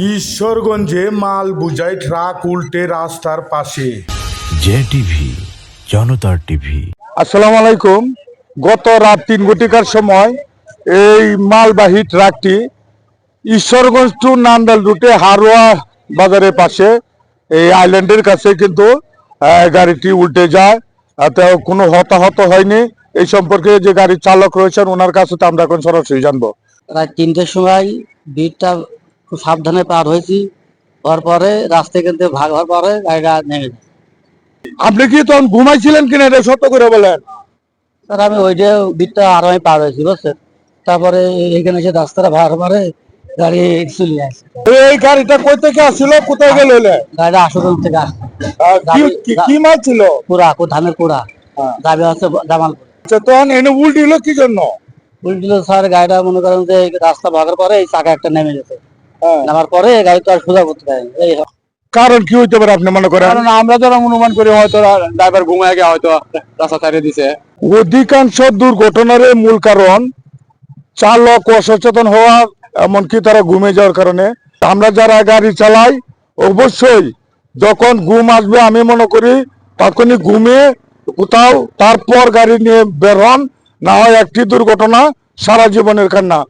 ঈশ্বরগঞ্জে মাল বোঝাই ট্রাক উল্টে রাস্তার পাশে। জে টিভি, জনতার টিভি। আসসালামু আলাইকুম। গত রাত 3 ঘটিকার সময় এই মালবাহী ট্রাকটি ঈশ্বরগঞ্জ টু নান্দাল রুটে হারোয়া বাজারের পাশে এই আইল্যান্ডের কাছে কিন্তু গাড়িটি উল্টে যায়। তাতে কোনো হতাহত হয়নি। এই সম্পর্কে যে গাড়ির চালক রয়েছেন ওনার কাছে তো আমরা এখন সরাসরি জানবো। রাত 3টের সময় ভিড়টা খুব সাবধানে পার হয়েছি। হওয়ার পরে রাস্তায় কিন্তু ভাগ হওয়ার পরে গাড়িটা নেমে যায়। আপনি কি তখন ঘুমাইছিলেন কিনা এটা সত্য করে বলেন? স্যার আমি ওইটা ভিড়টা আরো আমি পার হয়েছি বুঝছেন। তারপরে এখানে এসে রাস্তাটা ভাগ পরে গাড়ি চলে আসে। এই গাড়িটা কই থেকে আসছিল, কোথায় গেল? গাড়িটা আশুগঞ্জ থেকে আসছে। কি মাল ছিল? কুড়া ধানের কুড়া যাবে হচ্ছে জামালপুর। তখন এনে উল্টিল কি জন্য? উল্টিল স্যার গাড়িটা মনে করেন যে রাস্তা ভাগার পরে এই চাকা একটা নেমে গেছে। নামার পরে গাড়ি তো আর সোজা করতে পারেনি। এই কারণ কি হইতে পারে আপনি মনে করেন? কারণ আমরা যারা অনুমান করি হয়তো ড্রাইভার ঘুমায় গিয়ে হয়তো রাস্তা ছাড়িয়ে দিছে। অধিকাংশ দুর্ঘটনার মূল কারণ চালক অসচেতন হওয়া, এমনকি তারা ঘুমে যাওয়ার কারণে। আমরা যারা গাড়ি চালাই অবশ্যই যখন ঘুম আসবে আমি মনে করি তখনই ঘুমিয়ে কোথাও তারপর গাড়ি নিয়ে বের হন, না হয় একটি দুর্ঘটনা সারা জীবনের কান্না।